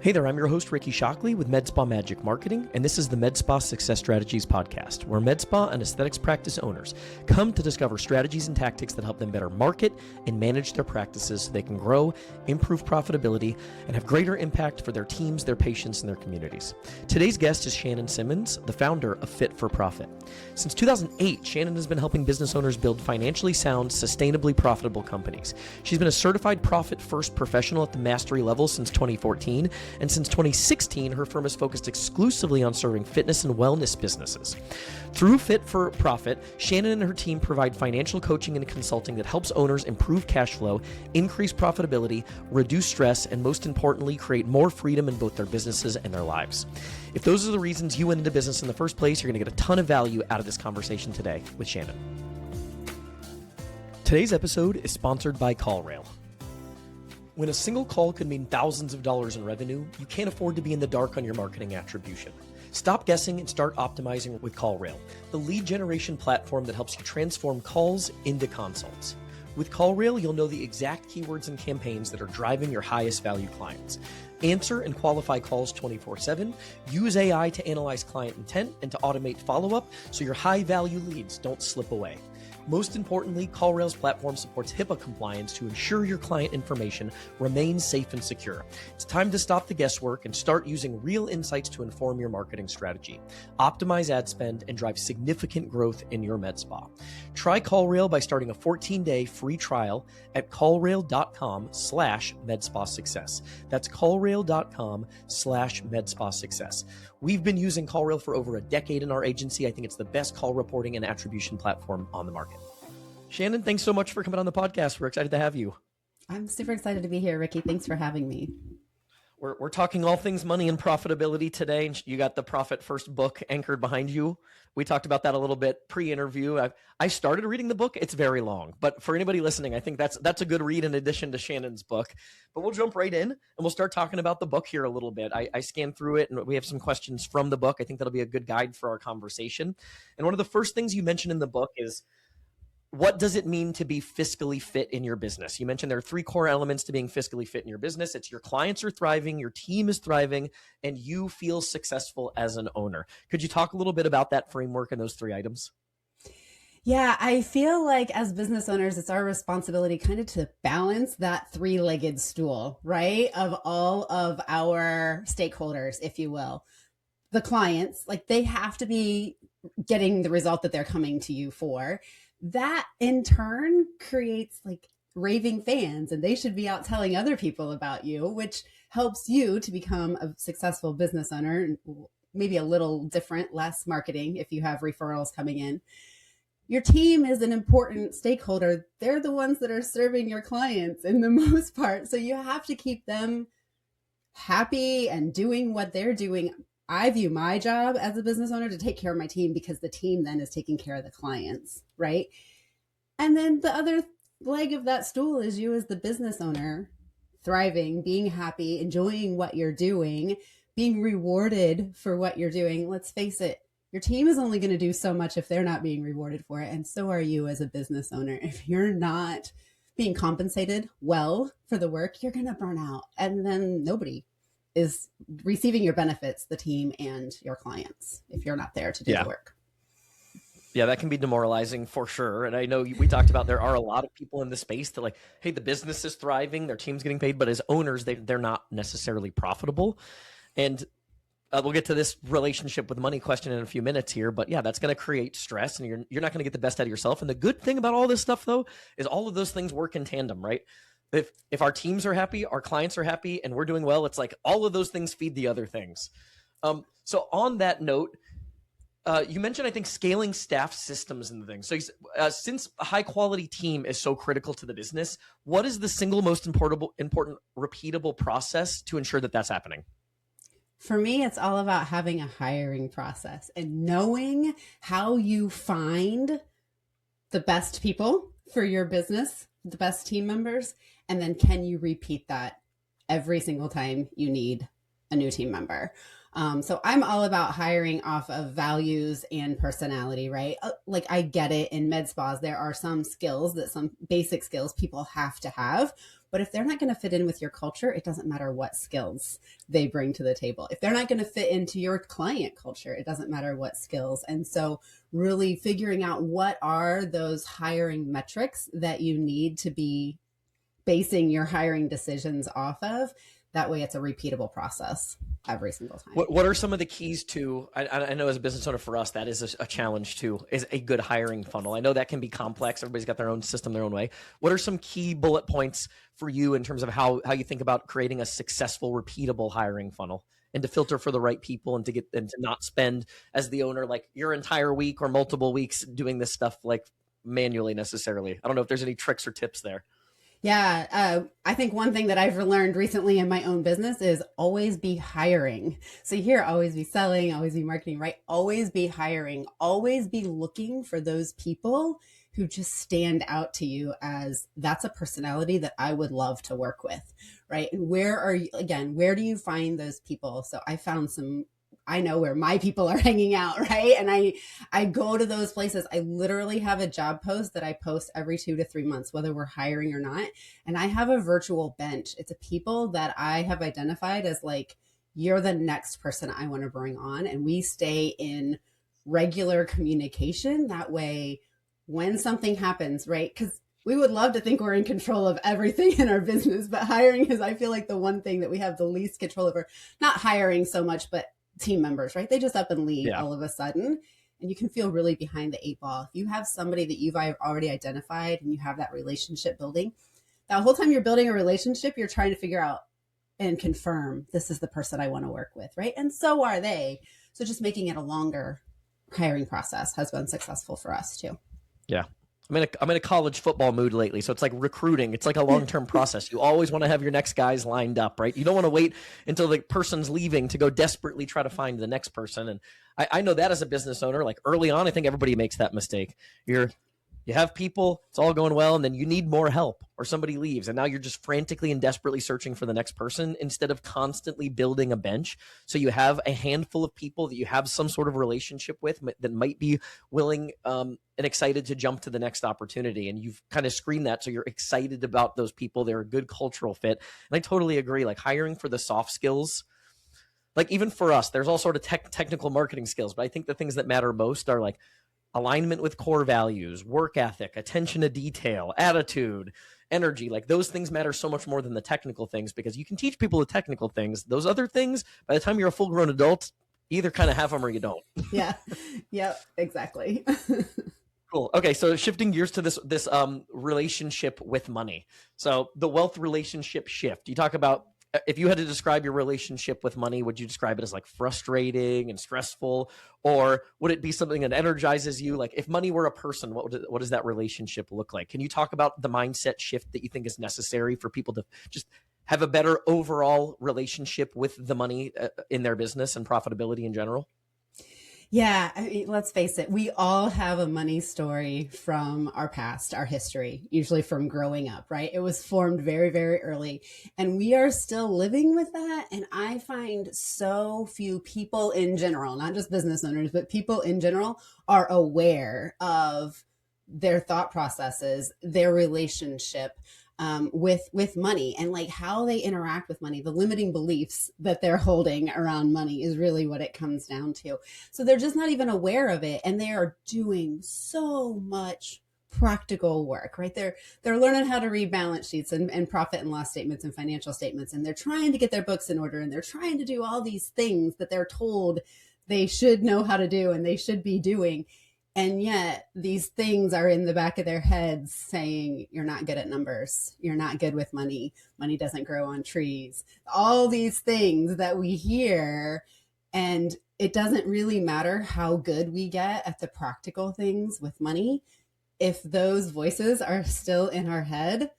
Hey there, I'm your host, Ricky Shockley with MedSpa Magic Marketing, and this is the MedSpa Success Strategies podcast, where MedSpa and aesthetics practice owners come to discover strategies and tactics that help them better market and manage their practices so they can grow, improve profitability, and have greater impact for their teams, their patients, and their communities. Today's guest is Shannon Simmons, the founder of Fit for Profit. Since 2008, Shannon has been helping business owners build financially sound, sustainably profitable companies. She's been a certified profit-first professional at the mastery level since 2014, and since 2016, her firm is focused exclusively on serving fitness and wellness businesses. Through Fit for Profit, Shannon and her team provide financial coaching and consulting that helps owners improve cash flow, increase profitability, reduce stress, and most importantly, create more freedom in both their businesses and their lives. If those are the reasons you went into business in the first place, you're going to get a ton of value out of this conversation today with Shannon. Today's episode is sponsored by CallRail. When a single call could mean thousands of dollars in revenue, you can't afford to be in the dark on your marketing attribution. Stop guessing and start optimizing with CallRail, the lead generation platform that helps you transform calls into consults. With CallRail, you'll know the exact keywords and campaigns that are driving your highest value clients. Answer and qualify calls 24/7, use AI to analyze client intent and to automate follow-up so your high-value leads don't slip away. Most importantly, CallRail's platform supports HIPAA compliance to ensure your client information remains safe and secure. It's time to stop the guesswork and start using real insights to inform your marketing strategy. Optimize ad spend and drive significant growth in your med spa. Try CallRail by starting a 14-day free trial at callrail.com/medspa-success. That's callrail.com/medspa-success. We've been using CallRail for over a decade in our agency. I think it's the best call reporting and attribution platform on the market. Shannon, thanks so much for coming on the podcast. We're excited to have you. I'm super excited to be here, Ricky. Thanks for having me. We're talking all things money and profitability today. And you got the Profit First book anchored behind you. We talked about that a little bit pre-interview. I started reading the book. It's very long, but for anybody listening, I think that's a good read in addition to Shannon's book. But we'll jump right in and we'll start talking about the book here a little bit. I scanned through it and we have some questions from the book. I think that'll be a good guide for our conversation. And one of the first things you mentioned in the book is, what does it mean to be fiscally fit in your business? You mentioned there are three core elements to being fiscally fit in your business. It's your clients are thriving, your team is thriving, and you feel successful as an owner. Could you talk a little bit about that framework and those three items? Yeah, I feel like as business owners, it's our responsibility kind of to balance that three-legged stool, right? Of all of our stakeholders, if you will. The clients, like they have to be getting the result that they're coming to you for. That in turn creates like raving fans, and they should be out telling other people about you, which helps you to become a successful business owner. Maybe a little different, less marketing if you have referrals coming in. Your team is an important stakeholder. They're the ones that are serving your clients in the most part. So you have to keep them happy and doing what they're doing. I view my job as a business owner to take care of my team, because the team then is taking care of the clients, right? And then the other leg of that stool is you as the business owner, thriving, being happy, enjoying what you're doing, being rewarded for what you're doing. Let's face it, your team is only going to do so much if they're not being rewarded for it. And so are you as a business owner. If you're not being compensated well for the work, you're going to burn out. And then nobody is receiving your benefits, the team and your clients, if you're not there to do the work. Yeah, that can be demoralizing for sure. And I know we talked about there are a lot of people in the space that like, hey, the business is thriving, their team's getting paid, but as owners, they're not necessarily profitable. And we'll get to this relationship with money question in a few minutes here. But yeah, that's going to create stress and you're not going to get the best out of yourself. And the good thing about all this stuff, though, is all of those things work in tandem, right? If our teams are happy, our clients are happy, and we're doing well, it's like all of those things feed the other things. So on that note, you mentioned, I think, scaling staff systems and things. So since a high quality team is so critical to the business, what is the single most important repeatable process to ensure that that's happening? For me, it's all about having a hiring process and knowing how you find the best people for your business, the best team members, and then can you repeat that every single time you need a new team member? So I'm all about hiring off of values and personality, right? Like I get it in med spas, there are some skills that some basic skills people have to have. But if they're not going to fit in with your culture, it doesn't matter what skills they bring to the table. If they're not going to fit into your client culture, it doesn't matter what skills. And so really figuring out what are those hiring metrics that you need to be basing your hiring decisions off of. That way it's a repeatable process every single time. What are some of the keys to, I know as a business owner for us, that is a challenge too, is a good hiring funnel. I know that can be complex. Everybody's got their own system, their own way. What are some key bullet points for you in terms of how you think about creating a successful, repeatable hiring funnel, and to filter for the right people, and to not spend as the owner, like your entire week or multiple weeks doing this stuff like manually necessarily? I don't know if there's any tricks or tips there. Yeah, I think one thing that I've learned recently in my own business is always be hiring. So you hear always be selling, always be marketing, right? Always be hiring, always be looking for those people who just stand out to you as that's a personality that I would love to work with, right? And where do you find those people? So I know where my people are hanging out, right? And I go to those places. I literally have a job post that I post every 2 to 3 months, whether we're hiring or not. And I have a virtual bench. It's a people that I have identified as like, you're the next person I want to bring on. And we stay in regular communication. That way, when something happens, right? Because we would love to think we're in control of everything in our business, but hiring is, I feel like, the one thing that we have the least control over. Not hiring so much, but team members, right? They just up and leave all of a sudden, and you can feel really behind the 8 ball. If you have somebody that you've already identified and you have that relationship building, that whole time you're building a relationship, you're trying to figure out and confirm this is the person I want to work with, right? And so are they. So just making it a longer hiring process has been successful for us too. Yeah. I'm in a college football mood lately. So it's like recruiting. It's like a long-term process. You always want to have your next guys lined up, right? You don't want to wait until the person's leaving to go desperately try to find the next person. And I know that as a business owner, like early on, I think everybody makes that mistake. You have people, it's all going well, and then you need more help or somebody leaves. And now you're just frantically and desperately searching for the next person instead of constantly building a bench. So you have a handful of people that you have some sort of relationship with that might be willing and excited to jump to the next opportunity. And you've kind of screened that. So you're excited about those people. They're a good cultural fit. And I totally agree. Like hiring for the soft skills, like even for us, there's all sort of technical marketing skills, but I think the things that matter most are like alignment with core values, work ethic, attention to detail, attitude, energy. Like those things matter so much more than the technical things, because you can teach people the technical things. Those other things, by the time you're a full grown adult, either kind of have them or you don't. Yeah. Yep. Exactly. Cool. Okay. So shifting gears to this relationship with money. So the wealth relationship shift. You talk about, if you had to describe your relationship with money, would you describe it as like frustrating and stressful, or would it be something that energizes you? Like if money were a person, what does that relationship look like? Can you talk about the mindset shift that you think is necessary for people to just have a better overall relationship with the money in their business and profitability in general? Yeah, I mean, let's face it. We all have a money story from our past, our history, usually from growing up, right? It was formed very, very early, and we are still living with that. And I find so few people in general, not just business owners, but people in general are aware of their thought processes, their relationship with money, and like how they interact with money. The limiting beliefs that they're holding around money is really what it comes down to. So they're just not even aware of it, and they are doing so much practical work, right? They're learning how to read balance sheets and profit and loss statements and financial statements, and they're trying to get their books in order, and they're trying to do all these things that they're told they should know how to do and they should be doing. And yet these things are in the back of their heads saying, you're not good at numbers. You're not good with money. Money doesn't grow on trees. All these things that we hear. And it doesn't really matter how good we get at the practical things with money. If those voices are still in our head,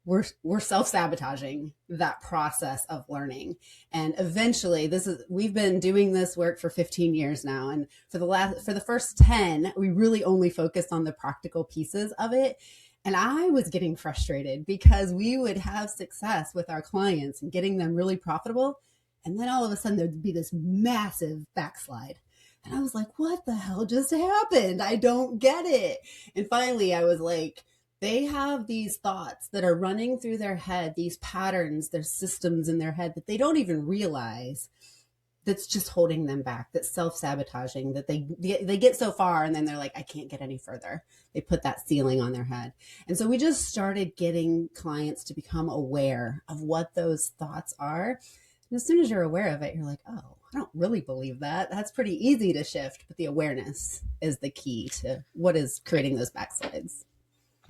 we're self-sabotaging that process of learning. And eventually we've been doing this work for 15 years now. And for the first 10, we really only focused on the practical pieces of it. And I was getting frustrated because we would have success with our clients and getting them really profitable. And then all of a sudden there'd be this massive backslide. And I was like, what the hell just happened? I don't get it. And finally I was like, they have these thoughts that are running through their head, these patterns, their systems in their head that they don't even realize, that's just holding them back, that's self-sabotaging, that they get so far and then they're like, I can't get any further. They put that ceiling on their head. And so we just started getting clients to become aware of what those thoughts are. And as soon as you're aware of it, you're like, oh, I don't really believe that. That's pretty easy to shift. But the awareness is the key to what is creating those backslides.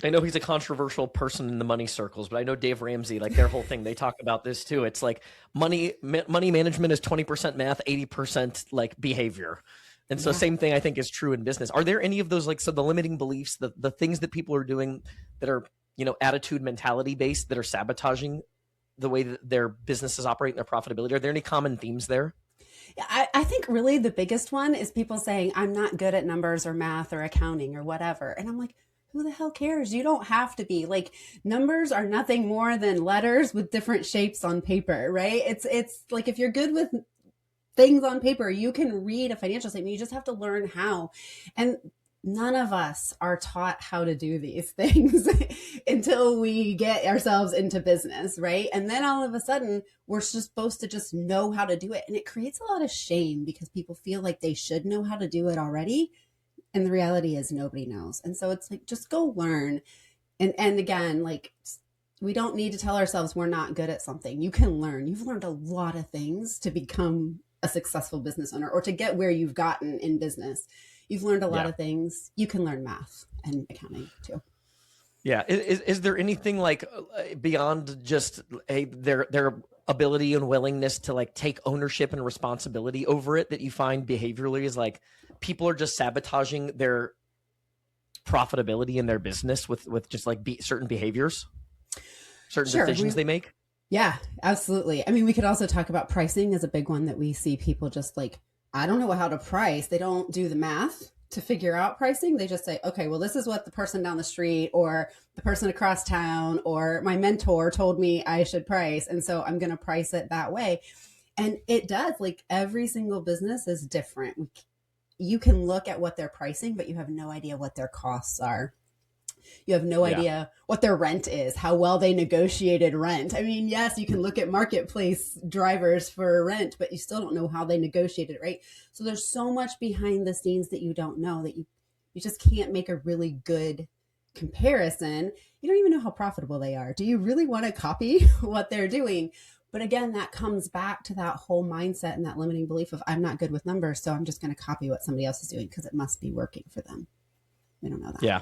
I know he's a controversial person in the money circles, but I know Dave Ramsey, like their whole thing, they talk about this too. It's like money management is 20% math, 80% like behavior. And so same thing I think is true in business. Are there any of those, like, so the limiting beliefs, the things that people are doing that are, attitude mentality based, that are sabotaging the way that their businesses operate and their profitability? Are there any common themes there? Yeah, I think really the biggest one is people saying, I'm not good at numbers or math or accounting or whatever. And I'm like, who the hell cares? You don't have to be. Like, numbers are nothing more than letters with different shapes on paper, right? It's like, if you're good with things on paper, you can read a financial statement. You just have to learn how. And none of us are taught how to do these things until we get ourselves into business, right? And then all of a sudden, we're just supposed to just know how to do it. And it creates a lot of shame because people feel like they should know how to do it already. And the reality is nobody knows. And so it's like, just go learn. And again, like, we don't need to tell ourselves we're not good at something. You can learn. You've learned a lot of things to become a successful business owner or to get where you've gotten in business. You've learned a lot of things. You can learn math and accounting too. Yeah. Is there anything like beyond just their ability and willingness to like take ownership and responsibility over it that you find behaviorally is like people are just sabotaging their profitability in their business with just like certain behaviors, certain decisions they make? Yeah, absolutely. I mean, we could also talk about pricing as a big one that we see people just like, I don't know how to price. They don't do the math to figure out pricing. They just say, okay, well, this is what the person down the street or the person across town or my mentor told me I should price. And so I'm going to price it that way. And it does, like, every single business is different. You can look at what they're pricing, but you have no idea what their costs are. You have no idea what their rent is, how well they negotiated rent. I mean, yes, you can look at marketplace drivers for rent, but you still don't know how they negotiated, right? So there's so much behind the scenes that you don't know, that you just can't make a really good comparison. You don't even know how profitable they are. Do you really want to copy what they're doing? But again, that comes back to that whole mindset and that limiting belief of, I'm not good with numbers, so I'm just going to copy what somebody else is doing because it must be working for them. We don't know that. Yeah.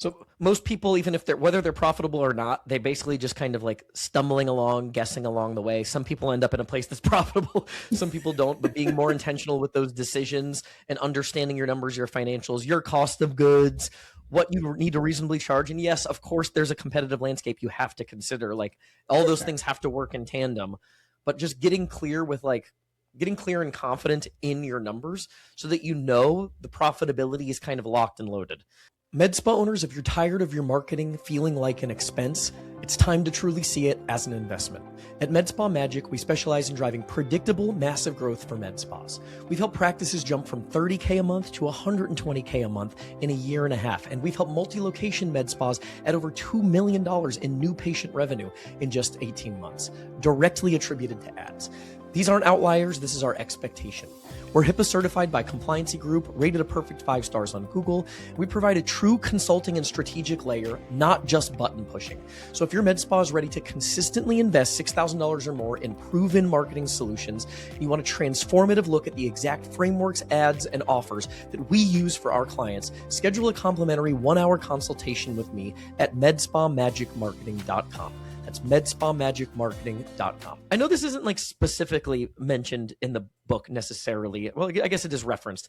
So most people, even if whether they're profitable or not, they basically just kind of like stumbling along, guessing along the way. Some people end up in a place that's profitable. Some people don't, but being more intentional with those decisions and understanding your numbers, your financials, your cost of goods, what you need to reasonably charge. And yes, of course, there's a competitive landscape you have to consider. Like, all those things have to work in tandem, but just getting clear and confident in your numbers so that you know the profitability is kind of locked and loaded. Med spa owners, if you're tired of your marketing feeling like an expense, it's time to truly see it as an investment. At Med Spa Magic, we specialize in driving predictable, massive growth for med spas. We've helped practices jump from $30K a month to $120K a month in a year and a half, and we've helped multi-location med spas at over $2 million in new patient revenue in just 18 months, directly attributed to ads. These aren't outliers, this is our expectation. We're HIPAA certified by Compliancy Group, rated a perfect 5 stars on Google. We provide a true consulting and strategic layer, not just button pushing. So if your med spa is ready to consistently invest $6,000 or more in proven marketing solutions, you want a transformative look at the exact frameworks, ads, and offers that we use for our clients, schedule a complimentary 1-hour consultation with me at medspamagicmarketing.com. That's medspamagicmarketing.com. I know this isn't like specifically mentioned in the book necessarily. Well, I guess it is referenced,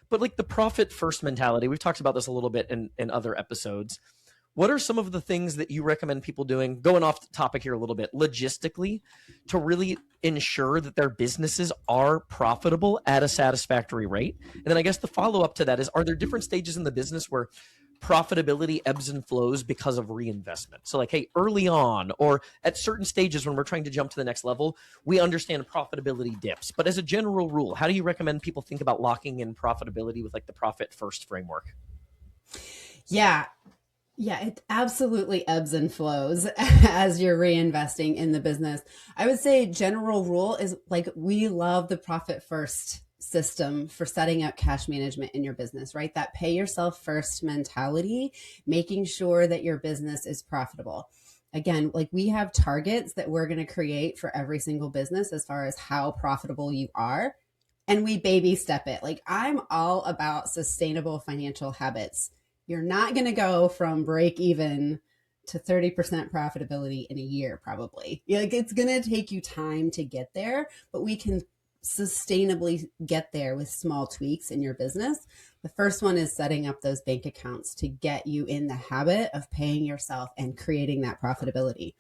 but like the profit first mentality, we've talked about this a little bit in other episodes. What are some of the things that you recommend people doing, going off the topic here a little bit, logistically, to really ensure that their businesses are profitable at a satisfactory rate? And then I guess the follow-up to that is, are there different stages in the business where profitability ebbs and flows because of reinvestment. So like, hey, early on or at certain stages when we're trying to jump to the next level, we understand profitability dips. But as a general rule, how do you recommend people think about locking in profitability with like the profit first framework? Yeah. Yeah, it absolutely ebbs and flows as you're reinvesting in the business. I would say general rule is like we love the profit first system for setting up cash management in your business, right? That pay yourself first mentality, making sure that your business is profitable. Again, like we have targets that we're going to create for every single business as far as how profitable you are. And we baby step it. Like I'm all about sustainable financial habits. You're not going to go from break even to 30% profitability in a year, probably. Like it's going to take you time to get there, but we can sustainably get there with small tweaks in your business. The first one is setting up those bank accounts to get you in the habit of paying yourself and creating that profitability.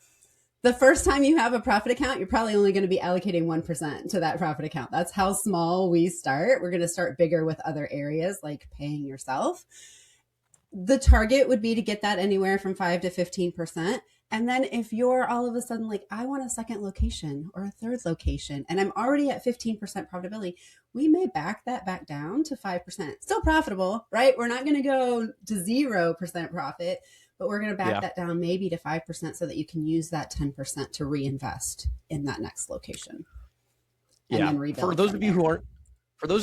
The first time you have a profit account, you're probably only going to be allocating 1% to that profit account. That's how small we start. We're going to start bigger with other areas like paying yourself. The target would be to get that anywhere from 5 to 15%. And then if you're all of a sudden like, I want a second location or a third location, and I'm already at 15% profitability, we may back that back down to 5%. Still profitable, right? We're not going to go to 0% profit, but we're going to back that down maybe to 5% so that you can use that 10% to reinvest in that next location. And then rebuild. For those of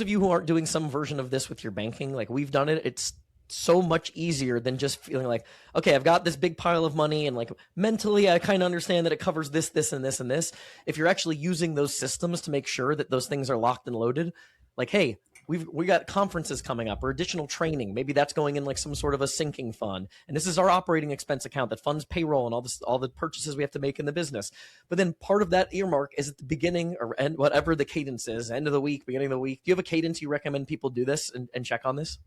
you who aren't doing some version of this with your banking, like we've done it, it's so much easier than just feeling like, okay, I've got this big pile of money and like mentally I kind of understand that it covers this, this, and this, and this. If you're actually using those systems to make sure that those things are locked and loaded, like, hey, we got conferences coming up or additional training. Maybe that's going in like some sort of a sinking fund. And this is our operating expense account that funds payroll and all the purchases we have to make in the business. But then part of that earmark is at the beginning or end, whatever the cadence is, end of the week, beginning of the week. Do you have a cadence you recommend people do this and check on this?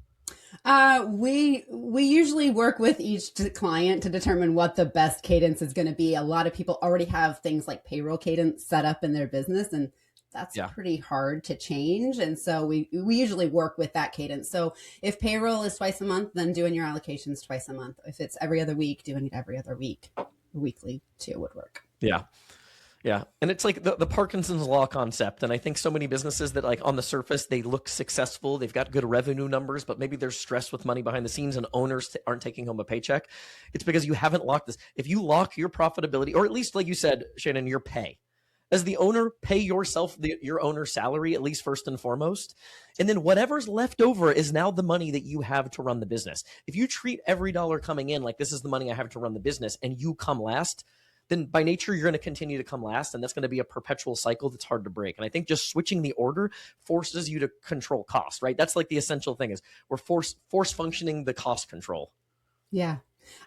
We usually work with each client to determine what the best cadence is going to be. A lot of people already have things like payroll cadence set up in their business, and that's pretty hard to change. And so we usually work with that cadence. So if payroll is twice a month, then doing your allocations twice a month. If it's every other week, doing it every other week. Weekly too would work. Yeah. Yeah. And it's like the Parkinson's law concept. And I think so many businesses that like on the surface, they look successful. They've got good revenue numbers, but maybe there's stress with money behind the scenes and owners aren't taking home a paycheck. It's because you haven't locked this. If you lock your profitability, or at least like you said, Shannon, your pay. As the owner, pay yourself your owner's salary, at least first and foremost. And then whatever's left over is now the money that you have to run the business. If you treat every dollar coming in like this is the money I have to run the business and you come last, then by nature, you're going to continue to come last. And that's going to be a perpetual cycle that's hard to break. And I think just switching the order forces you to control cost, right? That's like the essential thing is we're force functioning the cost control. Yeah.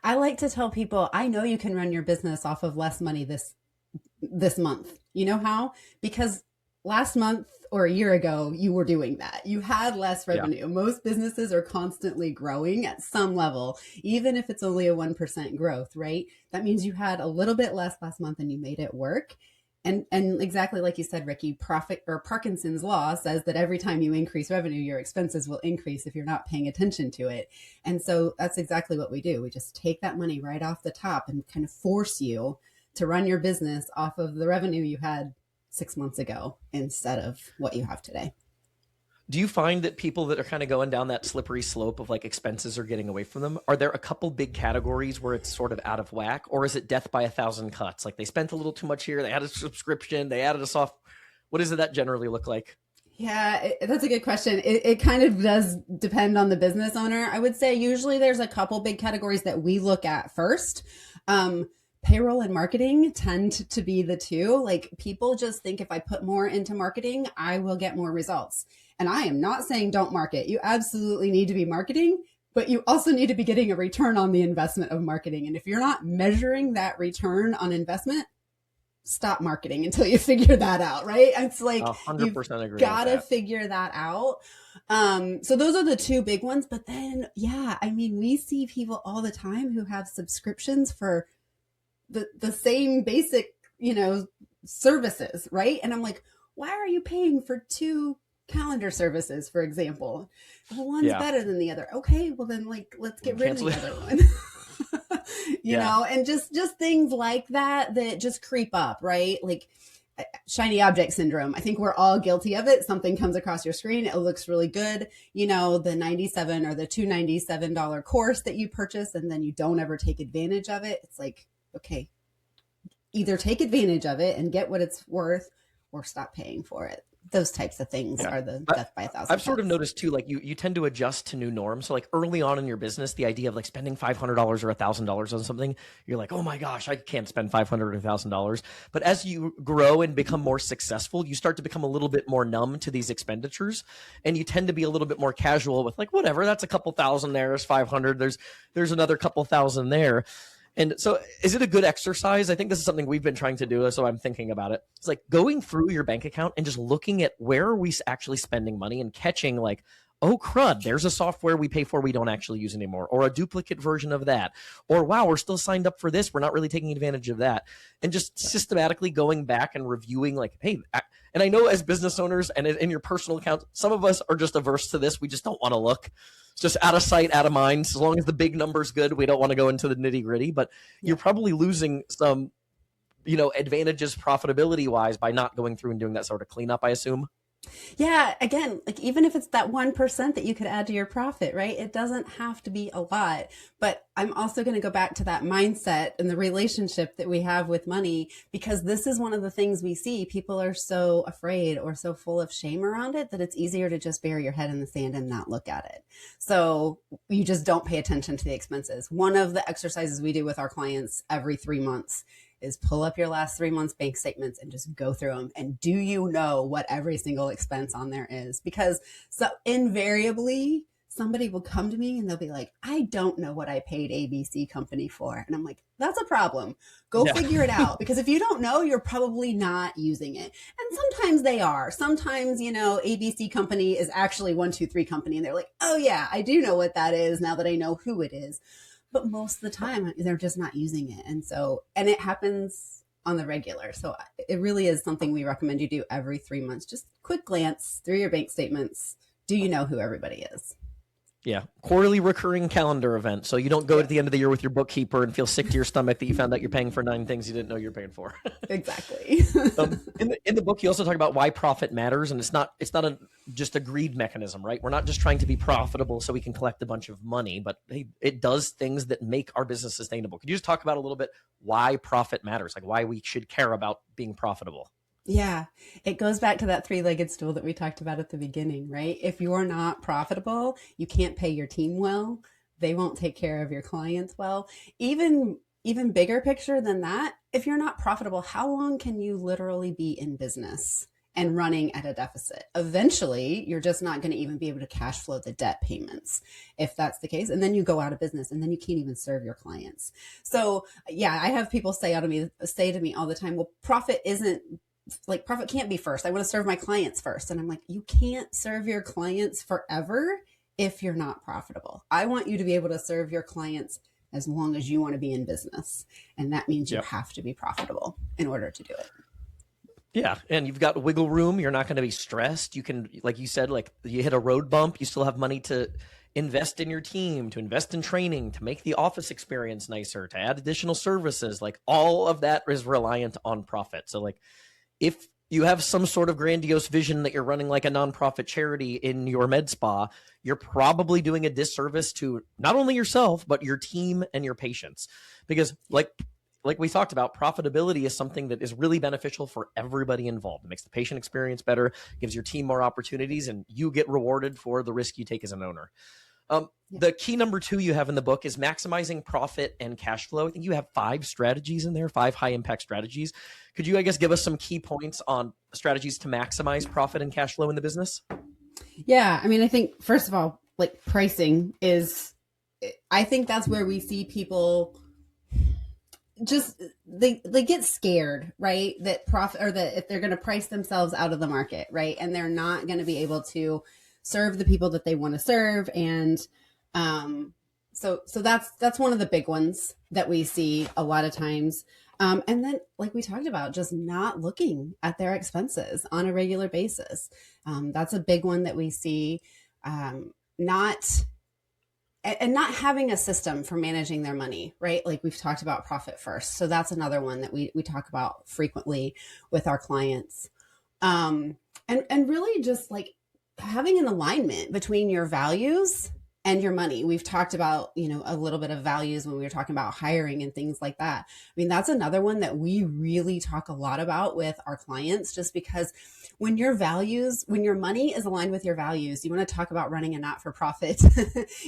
I like to tell people, I know you can run your business off of less money this month. You know how? Because last month or a year ago, you were doing that. You had less revenue. Yeah. Most businesses are constantly growing at some level, even if it's only a 1% growth, right? That means you had a little bit less last month and you made it work. And exactly like you said, Ricky, Parkinson's law says that every time you increase revenue, your expenses will increase if you're not paying attention to it. And so that's exactly what we do. We just take that money right off the top and kind of force you to run your business off of the revenue you had 6 months ago instead of what you have today. Do you find that people that are kind of going down that slippery slope of like expenses are getting away from them? Are there a couple big categories where it's sort of out of whack, or is it death by a thousand cuts? Like they spent a little too much here, they added a subscription, they added a soft. What does that generally look like? Yeah, that's a good question. It kind of does depend on the business owner. I would say usually there's a couple big categories that we look at first. Payroll and marketing tend to be the two. Like people just think if I put more into marketing, I will get more results. And I am not saying don't market. You absolutely need to be marketing, but you also need to be getting a return on the investment of marketing. And if you're not measuring that return on investment, stop marketing until you figure that out, right? It's like 100% agree. Gotta figure that out. So those are the two big ones. But then, yeah, I mean, we see people all the time who have subscriptions for the same basic, services, right? And I'm like, why are you paying for two calendar services, for example. Well, one's Yeah. better than the other. Okay, well then like let's get rid of Cancel the it. other one. You Yeah. know, and just things like that that just creep up, right? Like shiny object syndrome. I think we're all guilty of it. Something comes across your screen, it looks really good. You know, the 97 or the $297 course that you purchase, and then you don't ever take advantage of it. It's like, okay, either take advantage of it and get what it's worth or stop paying for it. Those types of things Yeah. are the death by a thousand I've sort of cuts. noticed too, like you tend to adjust to new norms. So like early on in your business, the idea of like spending $500 or $1,000 on something, you're like, oh my gosh, I can't spend $500 or $1,000. But as you grow and become more successful, you start to become a little bit more numb to these expenditures, and you tend to be a little bit more casual with like, whatever, that's a couple thousand there, is 500. There's another couple thousand there. And so is it a good exercise? I think this is something we've been trying to do, so I'm thinking about it. It's like going through your bank account and just looking at where are we actually spending money and catching like, oh crud, there's a software we pay for we don't actually use anymore, or a duplicate version of that, or wow, we're still signed up for this, we're not really taking advantage of that. And just systematically going back and reviewing like, hey, and I know as business owners and in your personal account, some of us are just averse to this. We just don't want to look. It's just out of sight, out of mind. As long as the big number's good, we don't want to go into the nitty gritty, but you're probably losing some, advantages profitability wise by not going through and doing that sort of cleanup, I assume. Yeah, again, like even if it's that 1% that you could add to your profit, right? It doesn't have to be a lot. But I'm also going to go back to that mindset and the relationship that we have with money, because this is one of the things we see. People are so afraid or so full of shame around it that it's easier to just bury your head in the sand and not look at it. So you just don't pay attention to the expenses. One of the exercises we do with our clients every 3 months is pull up your last 3 months bank statements and just go through them. And do you know what every single expense on there is? Because so invariably somebody will come to me and they'll be like, I don't know what I paid ABC company for. And I'm like, that's a problem. Go figure it out. Because if you don't know, you're probably not using it. And sometimes they are. Sometimes, ABC company is actually 123 company. And they're like, oh yeah, I do know what that is now that I know who it is. But most of the time they're just not using it. And it happens on the regular. So it really is something we recommend you do every 3 months. Just quick glance through your bank statements. Do you know who everybody is? Yeah. Quarterly recurring calendar event. So you don't go at the end of the year with your bookkeeper and feel sick to your stomach that you found out you're paying for 9 things you didn't know you're paying for. Exactly. In the book, you also talk about why profit matters. And it's not just a greed mechanism, right? We're not just trying to be profitable so we can collect a bunch of money, but it does things that make our business sustainable. Could you just talk about a little bit why profit matters, like why we should care about being profitable? Yeah, it goes back to that three-legged stool that we talked about at the beginning, right? If you're not profitable, you can't pay your team well. They won't take care of your clients well. Even bigger picture than that, if you're not profitable, how long can you literally be in business and running at a deficit? Eventually, you're just not going to even be able to cash flow the debt payments if that's the case. And then you go out of business and then you can't even serve your clients. So yeah, I have people say to me all the time, well, profit can't be first. I want to serve my clients first. And I'm like, you can't serve your clients forever if you're not profitable. I want you to be able to serve your clients as long as you want to be in business. And that means you have to be profitable in order to do it. Yeah. And you've got wiggle room. You're not going to be stressed. You can, like you said, like you hit a road bump, you still have money to invest in your team, to invest in training, to make the office experience nicer, to add additional services. Like all of that is reliant on profit. So like, if you have some sort of grandiose vision that you're running like a nonprofit charity in your med spa, you're probably doing a disservice to not only yourself, but your team and your patients. Because like we talked about, profitability is something that is really beneficial for everybody involved. It makes the patient experience better, gives your team more opportunities, and you get rewarded for the risk you take as an owner. The key number 2 you have in the book is maximizing profit and cash flow. I think you have 5 strategies in there, 5 high impact strategies. Could you, I guess, give us some key points on strategies to maximize profit and cash flow in the business? Yeah. I mean, I think first of all, like pricing I think that's where we see people just, they get scared, right? That profit, or that if they're going to price themselves out of the market, right? And they're not going to be able to serve the people that they want to serve. And so that's one of the big ones that we see a lot of times. And then, like we talked about, just not looking at their expenses on a regular basis. That's a big one that we see. Not and not having a system for managing their money, right? Like we've talked about profit first. So that's another one that we talk about frequently with our clients. And really just like having an alignment between your values and your money. We've talked about, a little bit of values when we were talking about hiring and things like that. I mean, that's another one that we really talk a lot about with our clients, just because when your money is aligned with your values, you want to talk about running a not-for-profit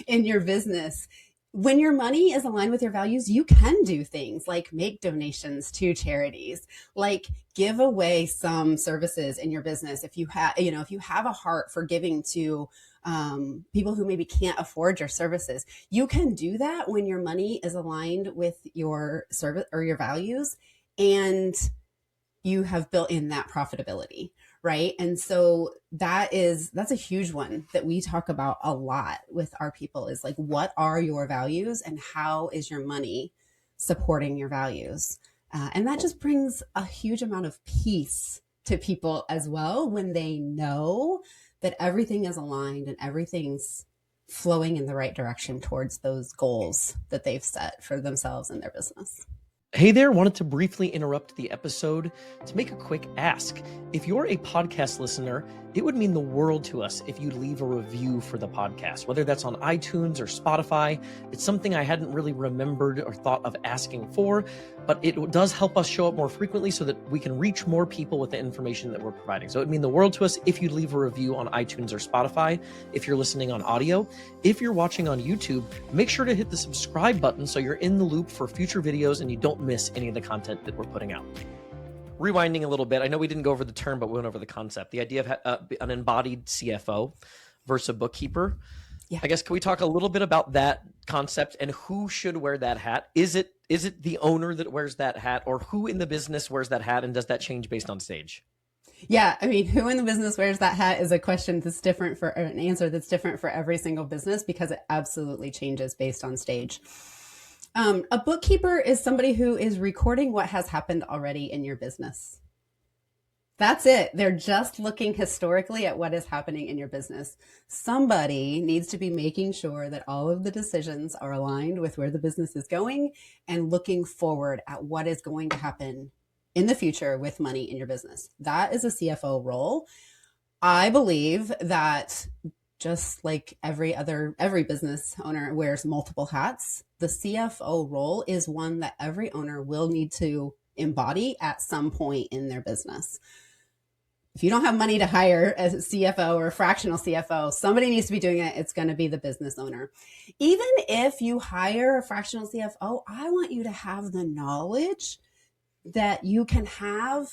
in your business. When your money is aligned with your values, you can do things like make donations to charities, like give away some services in your business. If you have a heart for giving to people who maybe can't afford your services, you can do that when your money is aligned with your service or your values, and you have built in that profitability. Right. And so that's a huge one that we talk about a lot with our people, is like, what are your values and how is your money supporting your values? And that just brings a huge amount of peace to people as well, when they know that everything is aligned and everything's flowing in the right direction towards those goals that they've set for themselves and their business. Hey there, wanted to briefly interrupt the episode to make a quick ask. If you're a podcast listener, it would mean the world to us if you'd leave a review for the podcast, whether that's on iTunes or Spotify. It's something I hadn't really remembered or thought of asking for, but it does help us show up more frequently so that we can reach more people with the information that we're providing. So it would mean the world to us if you'd leave a review on iTunes or Spotify, if you're listening on audio. If you're watching on YouTube, make sure to hit the subscribe button so you're in the loop for future videos and you don't miss any of the content that we're putting out. Rewinding a little bit, I know we didn't go over the term, but we went over the concept. The idea of an embodied CFO versus a bookkeeper. Yeah. I guess, can we talk a little bit about that concept and who should wear that hat? Is it the owner that wears that hat, or who in the business wears that hat, and does that change based on stage? Yeah, I mean, who in the business wears that hat is a question that's different for an answer that's different for every single business, because it absolutely changes based on stage. A bookkeeper is somebody who is recording what has happened already in your business. That's it. They're just looking historically at what is happening in your business. Somebody needs to be making sure that all of the decisions are aligned with where the business is going and looking forward at what is going to happen in the future with money in your business. That is a CFO role. I believe that just like every business owner wears multiple hats, the CFO role is one that every owner will need to embody at some point in their business. If you don't have money to hire a CFO or a fractional CFO, somebody needs to be doing it. It's going to be the business owner. Even if you hire a fractional CFO, I want you to have the knowledge that you can have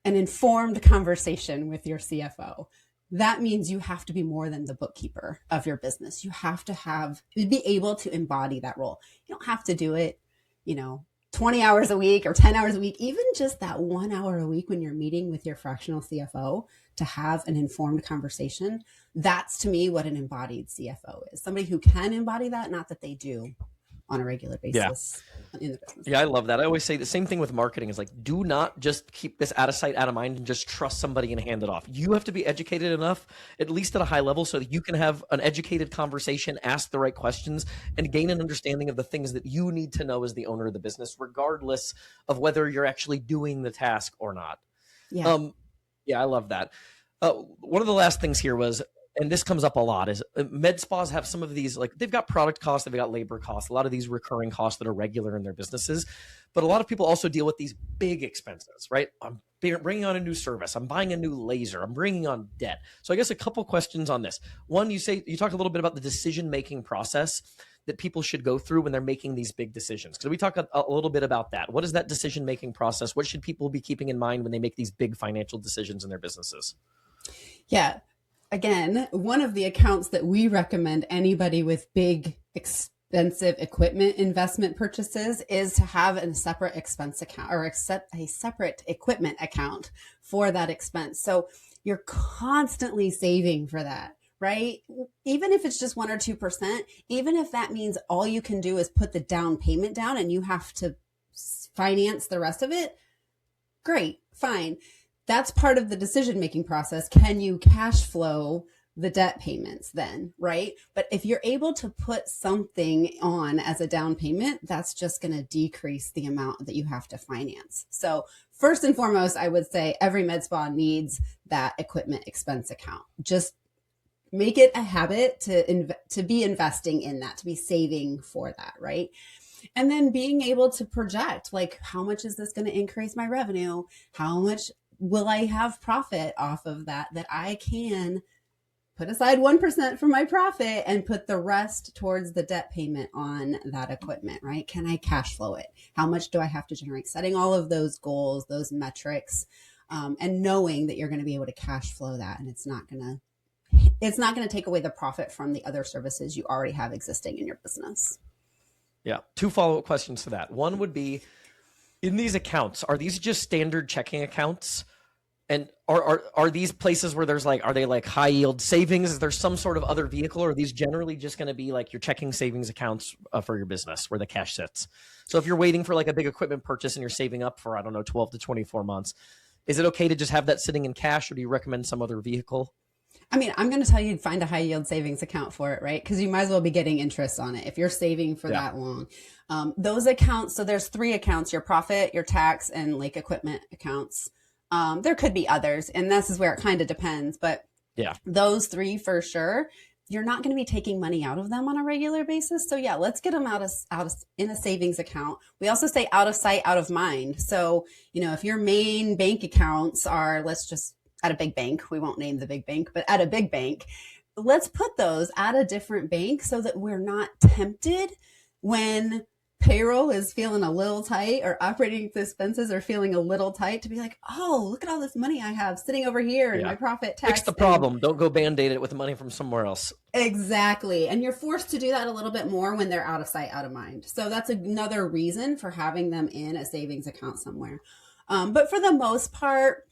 an informed conversation with your CFO. That means you have to be more than the bookkeeper of your business. You have to be able to embody that role. You don't have to do it, 20 hours a week or 10 hours a week, even just that 1 hour a week when you're meeting with your fractional CFO to have an informed conversation. That's, to me, what an embodied CFO is. Somebody who can embody that, not that they do on a regular basis in the business. Yeah, I love that. I always say the same thing with marketing is like, do not just keep this out of sight, out of mind, and just trust somebody and hand it off. You have to be educated enough, at least at a high level, so that you can have an educated conversation, ask the right questions, and gain an understanding of the things that you need to know as the owner of the business, regardless of whether you're actually doing the task or not. Yeah, I love that. One of the last things here was, and this comes up a lot, is med spas have some of these, like they've got product costs, they've got labor costs, a lot of these recurring costs that are regular in their businesses. But a lot of people also deal with these big expenses, right? I'm bringing on a new service. I'm buying a new laser. I'm bringing on debt. So I guess a couple questions on this. One, you talked a little bit about the decision-making process that people should go through when they're making these big decisions. Could we talk a little bit about that? What is that decision-making process? What should people be keeping in mind when they make these big financial decisions in their businesses? Yeah. Again, one of the accounts that we recommend anybody with big, expensive equipment investment purchases is to have a separate expense account, or accept a separate equipment account for that expense. So you're constantly saving for that, right? Even if it's just 1 or 2%, even if that means all you can do is put the down payment down and you have to finance the rest of it, great, fine. That's part of the decision-making process. Can you cash flow the debt payments then, right? But if you're able to put something on as a down payment, that's just going to decrease the amount that you have to finance. So first and foremost, I would say every med spa needs that equipment expense account. Just make it a habit to be investing in that, to be saving for that, right? And then being able to project, like, how much is this going to increase my revenue? How much will I have profit off of that I can put aside 1% for my profit and put the rest towards the debt payment on that equipment, right? Can I cash flow it? How much do I have to generate? Setting all of those goals, those metrics, and knowing that you're going to be able to cash flow that, and it's not going to take away the profit from the other services you already have existing in your business. Yeah. 2 follow-up questions to that. One would be, in these accounts, are these just standard checking accounts? And are these places where there's like, are they like high yield savings? Is there some sort of other vehicle, or are these generally just going to be like your checking savings accounts for your business where the cash sits? So if you're waiting for like a big equipment purchase and you're saving up for, I don't know, 12 to 24 months, is it okay to just have that sitting in cash, or do you recommend some other vehicle? I mean, I'm going to tell you, find a high yield savings account for it, right? Because you might as well be getting interest on it if you're saving for that long. Those accounts, so there's 3 accounts: your profit, your tax, and like equipment accounts. There could be others, and this is where it kind of depends, but those 3 for sure. You're not going to be taking money out of them on a regular basis. So yeah, let's get them out of in a savings account. We also say out of sight, out of mind. So, if your main bank accounts are, let's just, at a big bank, we won't name the big bank, but at a big bank, let's put those at a different bank so that we're not tempted when payroll is feeling a little tight or operating expenses are feeling a little tight to be like, oh, look at all this money I have sitting over here in my profit tax. Fix the problem. Don't go Band-Aid it with the money from somewhere else. Exactly. And you're forced to do that a little bit more when they're out of sight, out of mind. So that's another reason for having them in a savings account somewhere. But for the most part,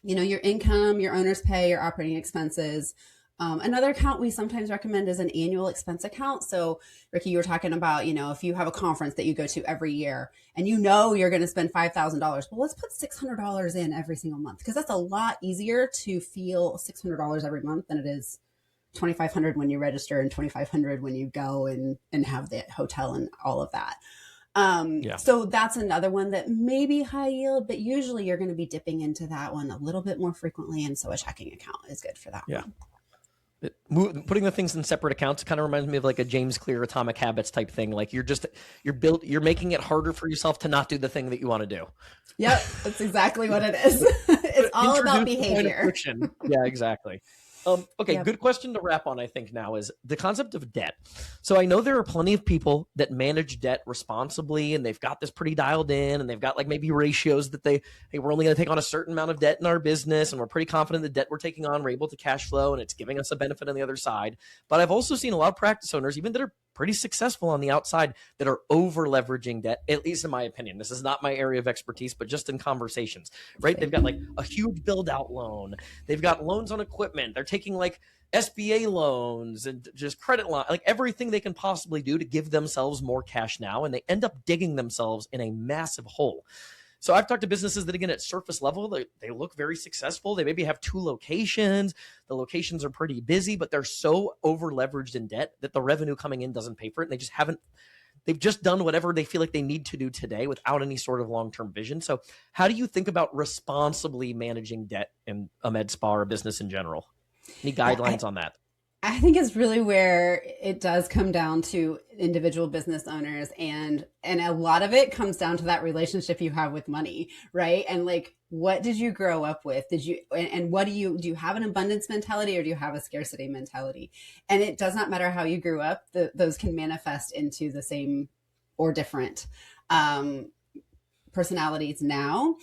your income, your owner's pay, your operating expenses. Another account we sometimes recommend is an annual expense account. So Ricky, you were talking about, if you have a conference that you go to every year and you're going to spend $5,000, well, let's put $600 in every single month, because that's a lot easier to feel $600 every month than it is $2,500 when you register and $2,500 when you go and have the hotel and all of that. So that's another one that may be high yield, but usually you're going to be dipping into that one a little bit more frequently. And so a checking account is good for that one. Putting the things in separate accounts kind of reminds me of like a James Clear Atomic Habits type thing. Like you're making it harder for yourself to not do the thing that you want to do. Yep. That's exactly what it is. It's all about behavior. Yeah, exactly. Okay, good question to wrap on, I think, now is the concept of debt. So I know there are plenty of people that manage debt responsibly, and they've got this pretty dialed in, and they've got like maybe ratios that hey, we're only going to take on a certain amount of debt in our business, and we're pretty confident the debt we're taking on, we're able to cash flow, and it's giving us a benefit on the other side. But I've also seen a lot of practice owners, even that are pretty successful on the outside, that are over leveraging debt, at least in my opinion. This is not my area of expertise, but just in conversations, right? They've got like a huge build out loan. They've got loans on equipment. They're taking like SBA loans and just credit line, like everything they can possibly do to give themselves more cash now. And they end up digging themselves in a massive hole. So I've talked to businesses that, again, at surface level, they look very successful. They maybe have 2 locations. The locations are pretty busy, but they're so over leveraged in debt that the revenue coming in doesn't pay for it. And they've just done whatever they feel like they need to do today without any sort of long-term vision. So how do you think about responsibly managing debt in a med spa or a business in general? Any guidelines on that? I think it's really where it does come down to individual business owners, and a lot of it comes down to that relationship you have with money, right? And like, what did you grow up with? And what do you have an abundance mentality, or do you have a scarcity mentality? And it does not matter how you grew up, those can manifest into the same or different personalities now.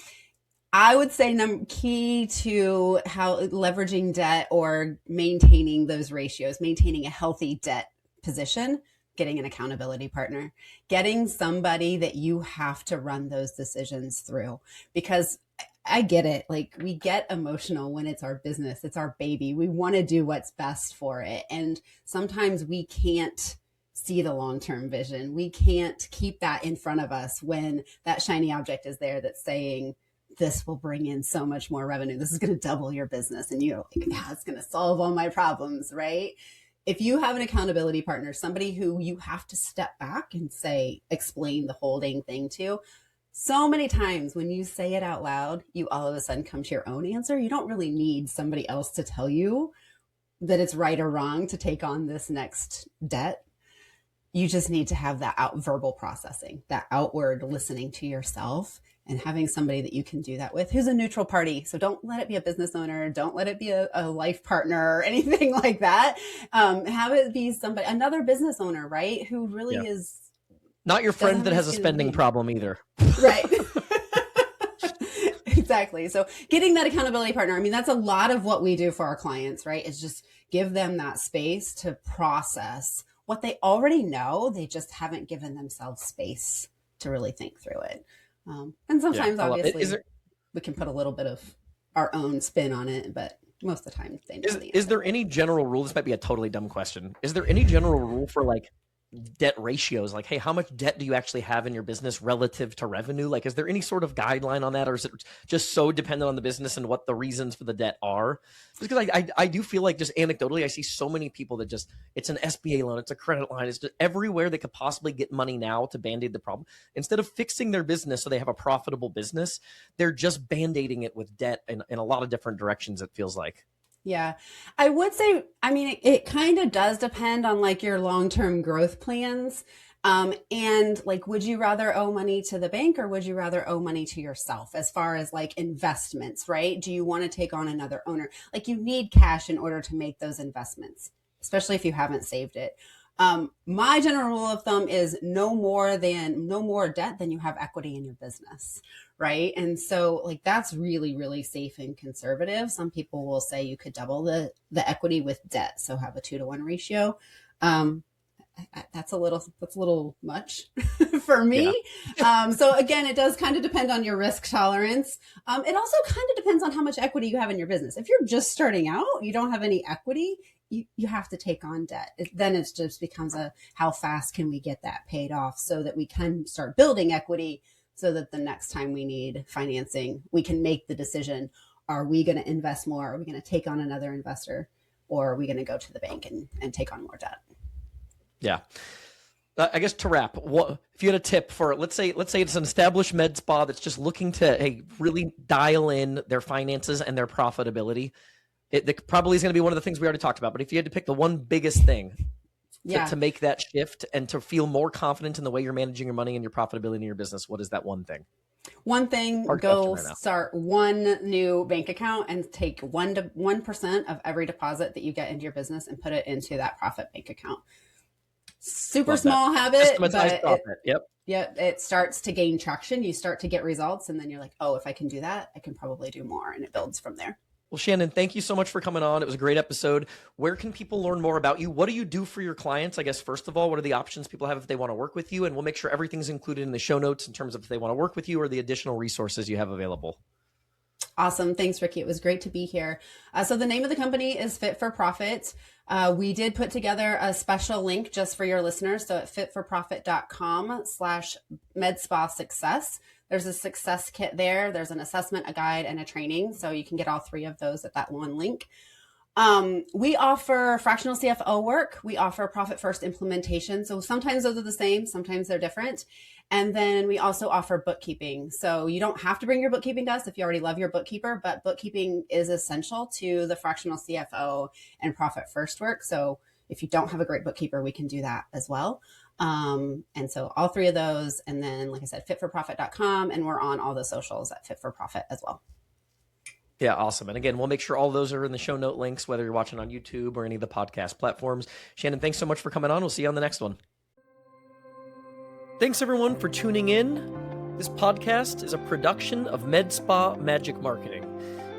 I would say key to how leveraging debt or maintaining those ratios, maintaining a healthy debt position, getting an accountability partner, getting somebody that you have to run those decisions through. Because I get it. Like, we get emotional when it's our business, it's our baby. We want to do what's best for it. And sometimes we can't see the long-term vision. We can't keep that in front of us when that shiny object is there that's saying, this will bring in so much more revenue. This is going to double your business. And you're like, yeah, it's going to solve all my problems, right? If you have an accountability partner, somebody who you have to step back and say, explain the whole dang thing to, so many times when you say it out loud, you all of a sudden come to your own answer. You don't really need somebody else to tell you that it's right or wrong to take on this next debt. You just need to have that verbal processing, that outward listening to yourself, and having somebody that you can do that with who's a neutral party. So don't let it be a business owner. Don't let it be a life partner or anything like that. Have it be somebody, another business owner, right? Who really is not your friend that has a spending problem either. Right. Exactly. So getting that accountability partner, I mean, that's a lot of what we do for our clients, right? Is just give them that space to process what they already know. They just haven't given themselves space to really think through it. And sometimes, obviously, we can put a little bit of our own spin on it, but most of the time, they know the answer. Is there any general rule? This might be a totally dumb question. Is there any general rule for like debt ratios? Like, hey, how much debt do you actually have in your business relative to revenue? Like, is there any sort of guideline on that, or is it just so dependent on the business and what the reasons for the debt are? Because I do feel like, just anecdotally, I see so many people that just, it's an SBA loan, it's a credit line, it's just everywhere they could possibly get money now to band-aid the problem. Instead of fixing their business so they have a profitable business, they're just band-aiding it with debt in a lot of different directions, it feels like. Yeah, I would say, I mean, it kind of does depend on like your long-term growth plans. And like, would you rather owe money to the bank or would you rather owe money to yourself as far as like investments, right? Do you want to take on another owner? Like, you need cash in order to make those investments, especially if you haven't saved it. My general rule of thumb is no more debt than you have equity in your business. Right. And so like, that's really, really safe and conservative. Some people will say you could double the equity with debt. So have a 2-to-1 ratio. That's a little much for me. Yeah. So again, it does kind of depend on your risk tolerance. It also kind of depends on how much equity you have in your business. If you're just starting out, you don't have any equity, you have to take on debt. Then it just becomes how fast can we get that paid off so that we can start building equity, so that the next time we need financing, we can make the decision. Are we going to invest more? Are we going to take on another investor? Or are we going to go to the bank and take on more debt? Yeah. I guess to wrap, what if you had a tip for, let's say it's an established med spa that's just looking to really dial in their finances and their profitability. It probably is going to be one of the things we already talked about, but if you had to pick the one biggest thing to make that shift and to feel more confident in the way you're managing your money and your profitability in your business, what is that one thing? One thing, go start one new bank account and take 1% of every deposit that you get into your business and put it into that profit bank account. Super small habit, but it starts to gain traction. You start to get results, and then you're like, oh, if I can do that, I can probably do more, and it builds from there. Well, Shannon, thank you so much for coming on. It was a great episode. Where can people learn more about you? What do you do for your clients? I guess, first of all, what are the options people have if they want to work with you? And we'll make sure everything's included in the show notes in terms of if they want to work with you or the additional resources you have available. Awesome. Thanks, Ricky. It was great to be here. So the name of the company is Fit for Profit. We did put together a special link just for your listeners. So at fitforprofit.com/medspa success. There's a success kit there. There's an assessment, a guide, and a training. So you can get all three of those at that one link. We offer fractional CFO work. We offer profit first implementation. So sometimes those are the same, sometimes they're different. And then we also offer bookkeeping. So you don't have to bring your bookkeeping to us if you already love your bookkeeper, but bookkeeping is essential to the fractional CFO and profit first work. So if you don't have a great bookkeeper, we can do that as well. And so all three of those. And then, like I said, fitforprofit.com, and we're on all the socials at Fit for Profit as well. Yeah, awesome. And again, we'll make sure all those are in the show note links, whether you're watching on YouTube or any of the podcast platforms. Shannon, thanks so much for coming on. We'll see you on the next one. Thanks, everyone, for tuning in. This podcast is a production of Med Spa Magic Marketing.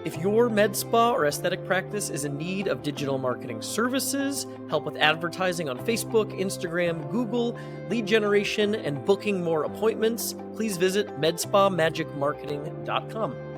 If your med spa or aesthetic practice is in need of digital marketing services, help with advertising on Facebook, Instagram, Google, lead generation, and booking more appointments, please visit medspamagicmarketing.com.